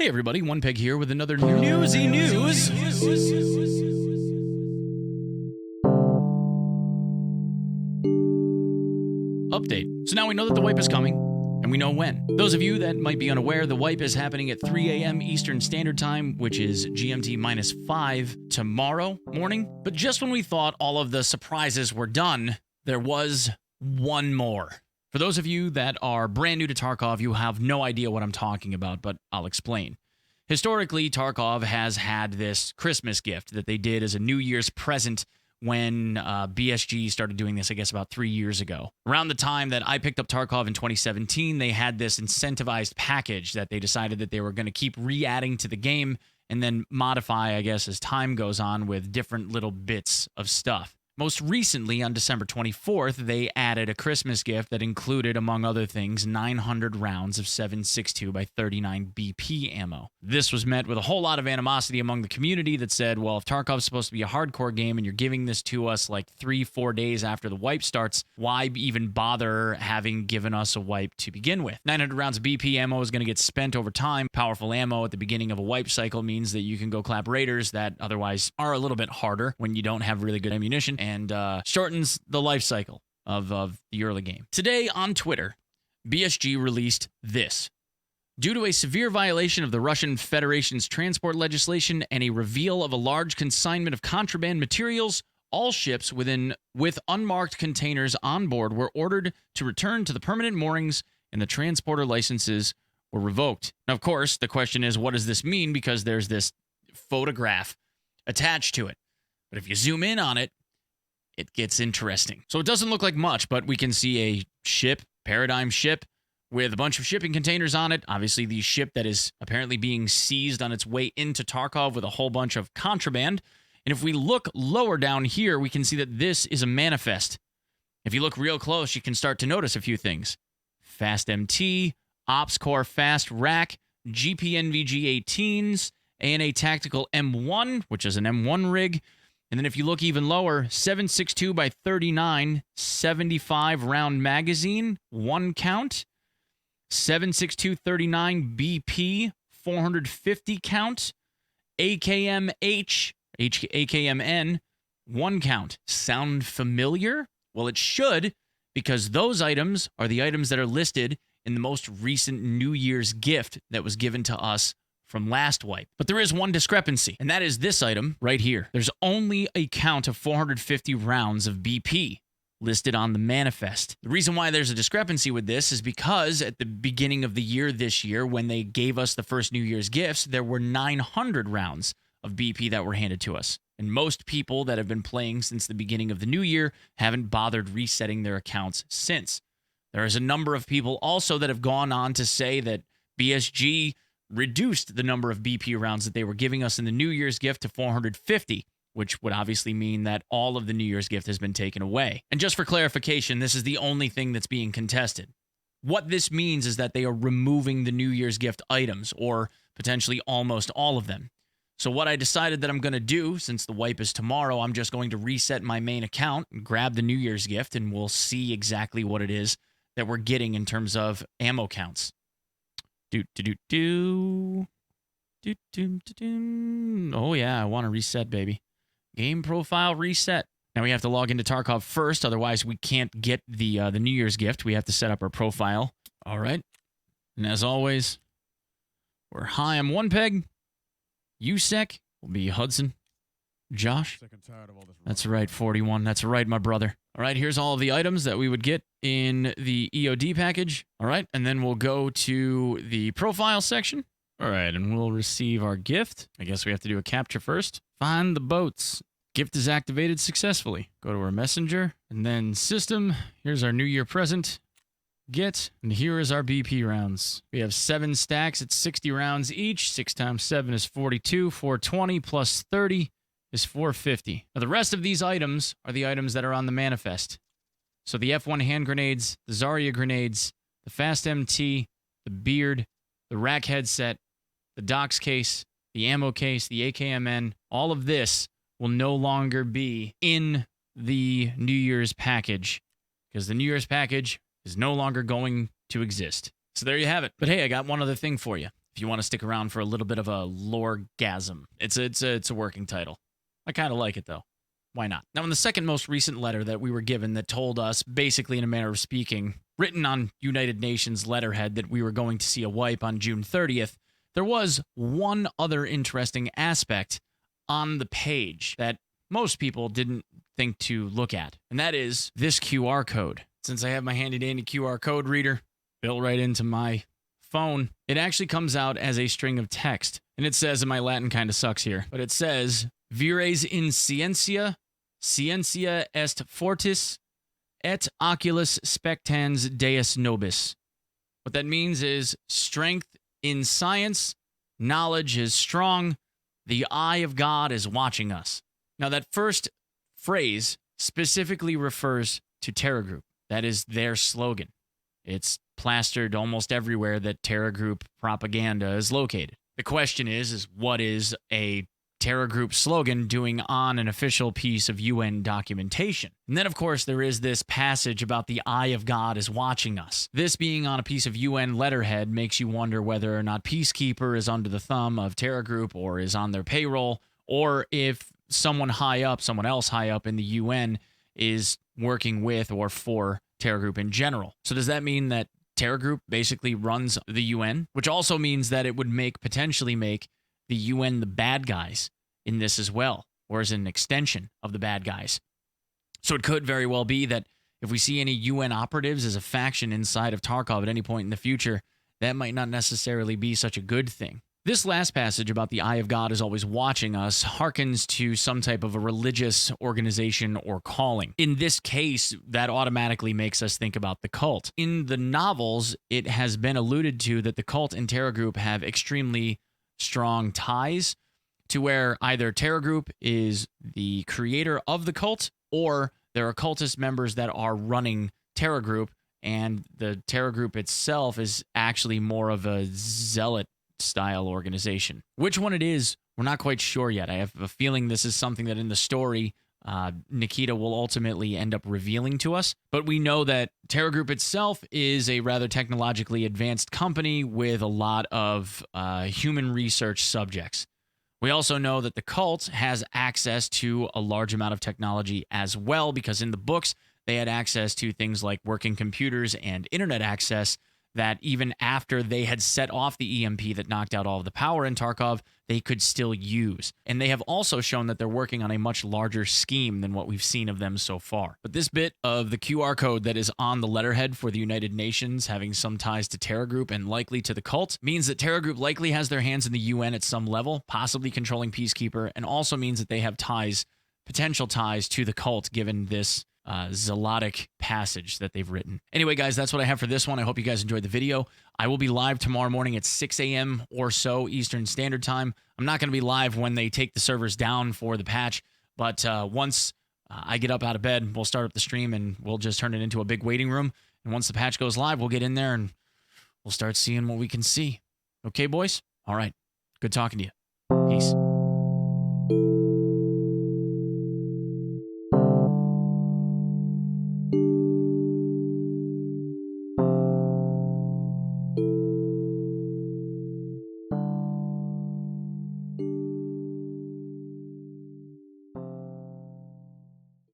Hey everybody, Onepeg here with another newsy news. Update. So now we know that the wipe is coming, and we know when. Those of you that might be unaware, the wipe is happening at 3 a.m. Eastern Standard Time, which is GMT minus 5 tomorrow morning. But just when we thought all of the surprises were done, there was one more. For those of you that are brand new to Tarkov, you have no idea what I'm talking about, but I'll explain. Historically, Tarkov has had this Christmas gift that they did as a New Year's present when BSG started doing this, I guess, about 3 years ago. Around the time that I picked up Tarkov in 2017, they had this incentivized package that they decided that they were going to keep re-adding to the game and then modify, I guess, as time goes on with different little bits of stuff. Most recently, on December 24th, they added a Christmas gift that included, among other things, 900 rounds of 7.62 by 39 BP ammo. This was met with a whole lot of animosity among the community that said, well, if Tarkov's supposed to be a hardcore game and you're giving this to us like 3-4 days after the wipe starts, why even bother having given us a wipe to begin with? 900 rounds of BP ammo is going to get spent over time. Powerful ammo at the beginning of a wipe cycle means that you can go clap raiders that otherwise are a little bit harder when you don't have really good ammunition, and shortens the life cycle of the early game. Today on Twitter, BSG released this. Due to a severe violation of the Russian Federation's transport legislation and a reveal of a large consignment of contraband materials, all ships with unmarked containers on board were ordered to return to the permanent moorings, and the transporter licenses were revoked. Now, of course, the question is, what does this mean? Because there's this photograph attached to it. But if you zoom in on it, it gets interesting. So it doesn't look like much, but we can see a ship, Paradigm ship, with a bunch of shipping containers on it. Obviously, the ship that is apparently being seized on its way into Tarkov with a whole bunch of contraband. And if we look lower down here, we can see that this is a manifest. If you look real close, you can start to notice a few things. Fast MT, Ops Core Fast Rack, GPNVG 18s, ANA Tactical M1, which is an M1 rig. And then if you look even lower, 7.62 by 39, 75 round magazine, 1 count. 7.62 39 BP, 450 count. AKM-H, AKM-N, 1 count. Sound familiar? Well, it should, because those items are the items that are listed in the most recent New Year's gift that was given to us from last wipe. But there is one discrepancy, and that is this item right here. There's only a count of 450 rounds of BP listed on the manifest. The reason why there's a discrepancy with this is because at the beginning of the year this year, when they gave us the first New Year's gifts, there were 900 rounds of BP that were handed to us. And most people that have been playing since the beginning of the new year haven't bothered resetting their accounts since. There is a number of people also that have gone on to say that BSG reduced the number of BP rounds that they were giving us in the New Year's gift to 450, which would obviously mean that all of the New Year's gift has been taken away. And just for clarification, this is the only thing that's being contested. What this means is that they are removing the New Year's gift items, or potentially almost all of them. So what I decided that I'm going to do, since the wipe is tomorrow, I'm just going to reset my main account and grab the New Year's gift, and we'll see exactly what it is that we're getting in terms of ammo counts. Oh yeah, I want to reset, baby. Game profile reset. Now we have to log into Tarkov first, otherwise we can't get the New Year's gift. We have to set up our profile. All right. And as always, we're hi, I'm Onepeg. USEC will be Hudson. Josh. That's right, 41. That's right, my brother. All right, here's all of the items that we would get in the EOD package. All right, and then we'll go to the profile section. All right, and we'll receive our gift. I guess we have to do a capture first. Find the boats. Gift is activated successfully. Go to our messenger, and then system. Here's our New Year present. Get, and here is our BP rounds. We have 7 stacks at 60 rounds each. 6 times 7 is 42. 420 plus 30 is 450. Now, the rest of these items are the items that are on the manifest. So the F1 hand grenades, the Zarya grenades, the Fast MT, the beard, the rack headset, the Docs case, the ammo case, the AKMN, all of this will no longer be in the New Year's package, because the New Year's package is no longer going to exist. So there you have it. But hey, I got one other thing for you. If if you want to stick around for a little bit of a loregasm. It's a working title. I kind of like it, though. Why not? Now, in the second most recent letter that we were given that told us, basically in a manner of speaking, written on United Nations letterhead that we were going to see a wipe on June 30th, there was one other interesting aspect on the page that most people didn't think to look at, and that is this QR code. Since I have my handy-dandy QR code reader built right into my phone, it actually comes out as a string of text, and it says, and my Latin kind of sucks here, but it says, Vires in scientia est fortis, et oculus spectans Deus nobis. What that means is strength in science, knowledge is strong, the eye of God is watching us. Now, that first phrase specifically refers to Terra Group. That is their slogan. It's plastered almost everywhere that Terra Group propaganda is located. The question is what is a Terra Group slogan doing on an official piece of UN documentation? And then, of course, there is this passage about the eye of God is watching us. This being on a piece of UN letterhead makes you wonder whether or not Peacekeeper is under the thumb of Terra Group or is on their payroll, or if someone else high up in the UN is working with or for Terra Group in general. So does that mean that Terra Group basically runs the UN? Which also means that it would potentially make the UN the bad guys in this as well, or as an extension of the bad guys. So it could very well be that if we see any UN operatives as a faction inside of Tarkov at any point in the future, that might not necessarily be such a good thing. This last passage about the eye of God is always watching us harkens to some type of a religious organization or calling. In this case, that automatically makes us think about the cult. In the novels, it has been alluded to that the cult and Terra Group have extremely strong ties, to where either Terra Group is the creator of the cult, or there are cultist members that are running Terra Group, and the Terra Group itself is actually more of a zealot style organization. Which one it is, we're not quite sure yet. I have a feeling this is something that in the story Nikita will ultimately end up revealing to us. But we know that Terra Group itself is a rather technologically advanced company with a lot of human research subjects. We also know that the cult has access to a large amount of technology as well, because in the books, they had access to things like working computers and internet access that even after they had set off the EMP that knocked out all of the power in Tarkov, they could still use. And they have also shown that they're working on a much larger scheme than what we've seen of them so far. But this bit of the QR code that is on the letterhead for the United Nations having some ties to Terra Group and likely to the cult means that Terra Group likely has their hands in the UN at some level, possibly controlling Peacekeeper, and also means that they have potential ties to the cult given this zealotic passage that they've written. Anyway, guys, that's what I have for this one. I hope you guys enjoyed the video. I will be live tomorrow morning at 6 a.m. or so Eastern Standard Time. I'm not going to be live when they take the servers down for the patch, but once I get up out of bed, we'll start up the stream and we'll just turn it into a big waiting room. And once the patch goes live, we'll get in there and we'll start seeing what we can see. Okay, boys? All right. Good talking to you. Peace.